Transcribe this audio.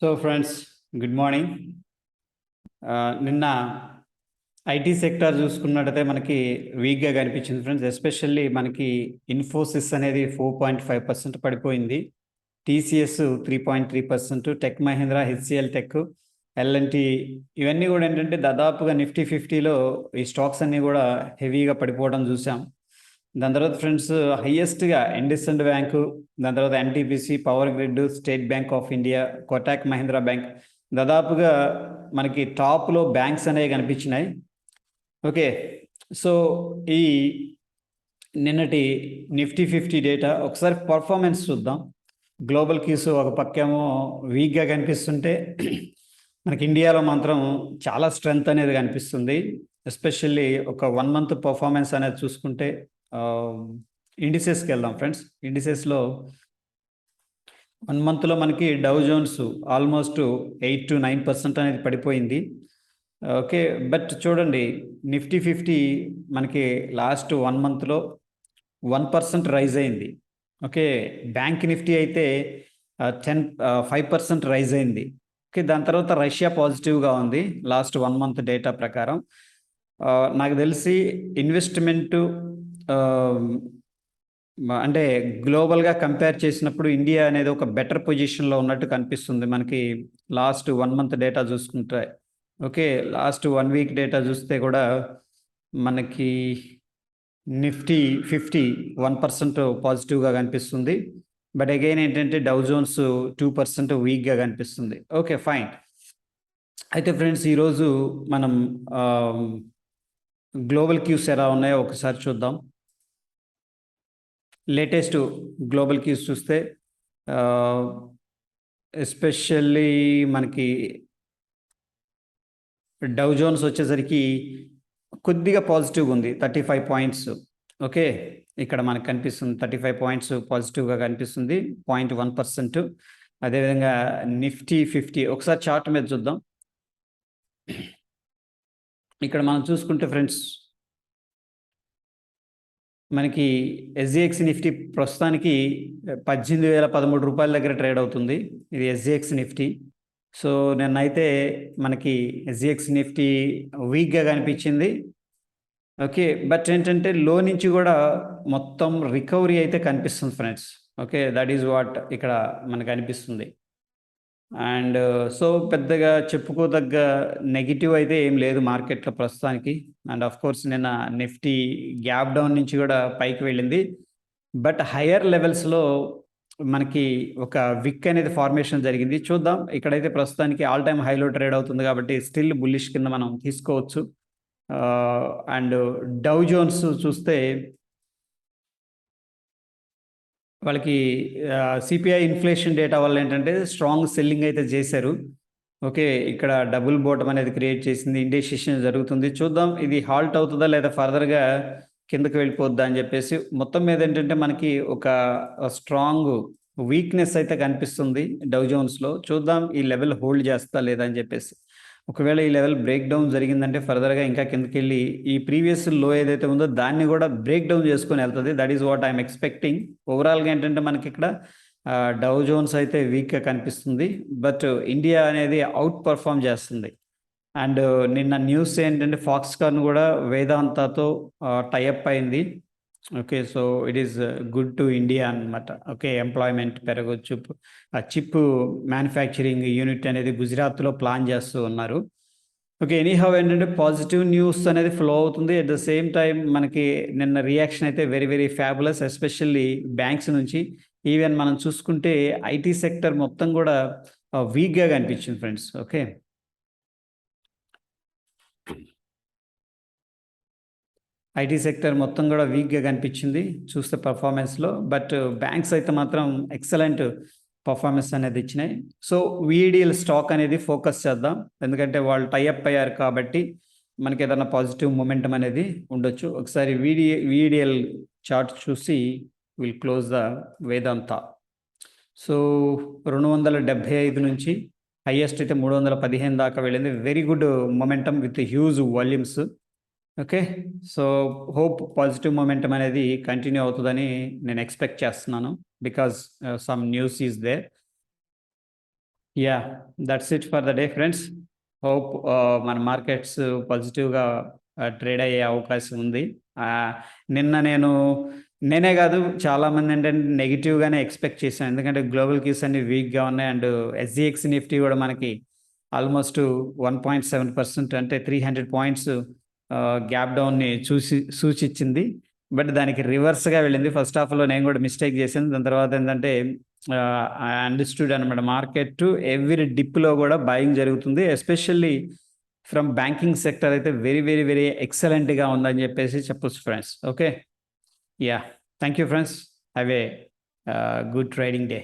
So friends, good morning. నిన్న IT sector చూసుకున్నట్టయితే మనకి వీక్గా కనిపించింది ఫ్రెండ్స్. ఎస్పెషల్లీ మనకి ఇన్ఫోసిస్ అనేది 4.5% పడిపోయింది. టీసీఎస్ 3.3%, టెక్ మహీంద్రా, హెచ్సిఎల్ టెక్, ఎల్ఎన్టీ ఇవన్నీ కూడా ఏంటంటే దాదాపుగా నిఫ్టీ 50లో ఈ స్టాక్స్ అన్నీ కూడా హెవీగా పడిపోవడం చూసాం. దాని తర్వాత ఫ్రెండ్స్ హైయెస్ట్గా ఇండస్ఇండ్ బ్యాంకు, దాని తర్వాత NTPC, power grid, state bank of India, Kotak Mahindra bank, దాదాపుగా మనకి టాప్లో బ్యాంక్స్ అనేవి కనిపించినాయి. ఓకే, సో ఈ నిన్నటి నిఫ్టీ 50 డేటా ఒకసారి పర్ఫార్మెన్స్ చూద్దాం. గ్లోబల్ కీస్ ఒక పక్కేమో వీక్గా కనిపిస్తుంటే మనకి ఇండియాలో మాత్రం చాలా స్ట్రెంగ్త్ అనేది కనిపిస్తుంది. ఎస్పెషల్లీ ఒక 1 మంత్ పర్ఫార్మెన్స్ అనేది చూసుకుంటే ఇండిసెస్కి వెళ్దాం ఫ్రెండ్స్. ఇండిసెస్లో 1 మంత్లో మనకి డౌ జోన్స్ ఆల్మోస్ట్ 8 to 9% అనేది పడిపోయింది. ఓకే, బట్ చూడండి నిఫ్టీ 50 మనకి లాస్ట్ 1 మంత్లో 1% రైజ్ అయింది. ఓకే, బ్యాంక్ నిఫ్టీ అయితే 5% రైజ్ అయింది. ఓకే, దాని తర్వాత రష్యా పాజిటివ్గా ఉంది లాస్ట్ 1 మంత్ డేటా ప్రకారం. నాకు తెలిసి ఇన్వెస్ట్మెంటు అంటే గ్లోబల్గా కంపేర్ చేసినప్పుడు ఇండియా అనేది ఒక బెటర్ పొజిషన్లో ఉన్నట్టు కనిపిస్తుంది మనకి లాస్ట్ 1 మంత్ డేటా చూసుకుంటే. ఓకే, లాస్ట్ 1 వీక్ డేటా చూస్తే కూడా మనకి నిఫ్టీ 50 1% పాజిటివ్గా కనిపిస్తుంది. బట్ అగైన్ ఏంటంటే డౌ జోన్స్ 2% వీక్గా కనిపిస్తుంది. Okay, fine. అయితే ఫ్రెండ్స్ ఈరోజు మనం గ్లోబల్ క్యూస్ ఎలా ఉన్నాయో ఒకసారి చూద్దాం. లేటెస్ట్ గ్లోబల్ క్యూస్ చూస్తే ఎస్పెషల్లీ మనకి డౌ జోన్స్ వచ్చేసరికి కొద్దిగా పాజిటివ్గా ఉంది, 35 పాయింట్స్. ఓకే, ఇక్కడ మనకు కనిపిస్తుంది 35 పాయింట్స్ పాజిటివ్గా కనిపిస్తుంది, 0.1%. అదేవిధంగా నిఫ్టీ 50 ఒకసారి చార్ట్ మీద చూద్దాం. ఇక్కడ మనం చూసుకుంటే ఫ్రెండ్స్ మనకి ఎస్జిఎక్స్ నిఫ్టీ ప్రస్తుతానికి 18,013 రూపాయల దగ్గర ట్రేడ్ అవుతుంది. ఇది ఎస్జిఎక్స్ నిఫ్టీ. సో నిన్నైతే మనకి ఎస్జిఎక్స్ నిఫ్టీ వీక్గా కనిపించింది. ఓకే, బట్ ఏంటంటే లో నుంచి కూడా మొత్తం రికవరీ అయితే కనిపిస్తుంది friends. Okay, that is what ఇక్కడ మనకు అనిపిస్తుంది. అండ్ సో పెద్దగా చెప్పుకోదగ్గ నెగిటివ్ అయితే ఏం లేదు మార్కెట్లో ప్రస్తుతానికి. అండ్ ఆఫ్ కోర్స్ నిన్న నిఫ్టీ గ్యాప్ డౌన్ నుంచి కూడా పైకి వెళ్ళింది. బట్ హయ్యర్ లెవెల్స్లో మనకి ఒక విక్ అనేది ఫార్మేషన్ జరిగింది. చూద్దాం, ఇక్కడైతే ప్రస్తుతానికి ఆల్ టైమ్ హైలో ట్రేడ్ అవుతుంది కాబట్టి స్టిల్ బుల్లిష్ కింద మనం తీసుకోవచ్చు. అండ్ డౌ జోన్స్ చూస్తే వాళ్ళకి సిపిఐ ఇన్ఫ్లేషన్ డేటా వల్ల ఏంటంటే స్ట్రాంగ్ సెల్లింగ్ అయితే చేశారు. ఓకే, ఇక్కడ డబుల్ బాటమ్ అనేది క్రియేట్ చేసింది, ఇండెసిషన్ జరుగుతుంది. చూద్దాం ఇది హాల్ట్ అవుతుందా లేదా ఫర్దర్గా కిందకి వెళ్ళిపోద్దా అని చెప్పేసి. మొత్తం మీద ఏంటంటే మనకి ఒక స్ట్రాంగ్ వీక్నెస్ అయితే కనిపిస్తుంది డౌ జోన్స్లో. చూద్దాం ఈ లెవెల్ హోల్డ్ చేస్తా లేదా అని చెప్పేసి. ఒకవేళ ఈ లెవెల్ బ్రేక్ డౌన్ జరిగిందంటే ఫర్దర్గా ఇంకా కిందకి వెళ్ళి ఈ ప్రీవియస్ లో ఏదైతే ఉందో దాన్ని కూడా బ్రేక్ డౌన్ చేసుకొని వెళ్తుంది. That is what I'm expecting. ఓవరాల్గా ఏంటంటే మనకి ఇక్కడ డౌ జోన్స్ అయితే వీక్గా కనిపిస్తుంది, బట్ ఇండియా అనేది అవుట్ పర్ఫామ్ చేస్తుంది. అండ్ నిన్న న్యూస్ ఏంటంటే ఫాక్స్కాన్ కూడా వేదాంతతో టైఅప్ అయింది. Okay, so it is good to India అనమాట. ఓకే, ఎంప్లాయ్మెంట్ పెరగచ్చు. చిప్ మ్యానుఫ్యాక్చరింగ్ యూనిట్ అనేది గుజరాత్లో ప్లాన్ చేస్తూ ఉన్నారు. ఓకే, ఎనీహౌ ఏంటంటే పాజిటివ్ న్యూస్ అనేది ఫ్లో అవుతుంది. అట్ ద సేమ్ టైం మనకి నిన్న రియాక్షన్ అయితే very very fabulous, especially banks నుంచి. ఈవెన్ మనం చూసుకుంటే ఐటీ సెక్టర్ మొత్తం కూడా వీక్గా కనిపించింది ఫ్రెండ్స్. ఓకే, ఐటీ సెక్టర్ మొత్తం కూడా వీక్గా కనిపించింది చూస్తే పర్ఫార్మెన్స్లో. బట్ బ్యాంక్స్ అయితే మాత్రం ఎక్సలెంట్ పర్ఫార్మెన్స్ అనేది ఇచ్చినాయి. సో వీడిఎల్ స్టాక్ అనేది ఫోకస్ చేద్దాం, ఎందుకంటే వాళ్ళు టైఅప్ అయ్యారు కాబట్టి మనకి ఏదైనా పాజిటివ్ మొమెంటం అనేది ఉండొచ్చు. ఒకసారి వీడిఎల్ చార్ట్ చూసి will close the Vedanta. So 275 నుంచి హైయెస్ట్ అయితే 315 దాకా వెళ్ళింది. Very good momentum with huge volumes. Okay, so hope positive momentum అనేది కంటిన్యూ అవుతుందని నేను ఎక్స్పెక్ట్ చేస్తున్నాను, because some news is there. Yeah that's it for the day friends. Hope మన markets పాజిటివ్గా ట్రేడ్ అయ్యే అవకాశం ఉంది. నేనే కాదు, చాలామంది ఏంటంటే నెగిటివ్గానే ఎక్స్పెక్ట్ చేశాను, ఎందుకంటే గ్లోబల్ కీస్ అన్ని వీక్గా ఉన్నాయి. అండ్ ఎస్జిఎక్స్ నిఫ్టీ కూడా మనకి ఆల్మోస్ట్ 1.7%, అంటే 300 పాయింట్స్ గ్యాప్ డౌన్ని సూచించింది. బట్ దానికి రివర్స్గా వెళ్ళింది. ఫస్ట్ హాఫ్లో నేను కూడా మిస్టేక్ చేశాను. దాని తర్వాత ఏంటంటే అండర్స్టూడ్ అనమాట, మార్కెట్ ఎవ్రీ డిప్లో కూడా బయింగ్ జరుగుతుంది. ఎస్పెషల్లీ ఫ్రమ్ బ్యాంకింగ్ సెక్టర్ అయితే వెరీ వెరీ వెరీ ఎక్సలెంట్గా ఉందని చెప్పేసి చెప్పొచ్చు friends. Okay, yeah, thank you friends. Have a good trading day.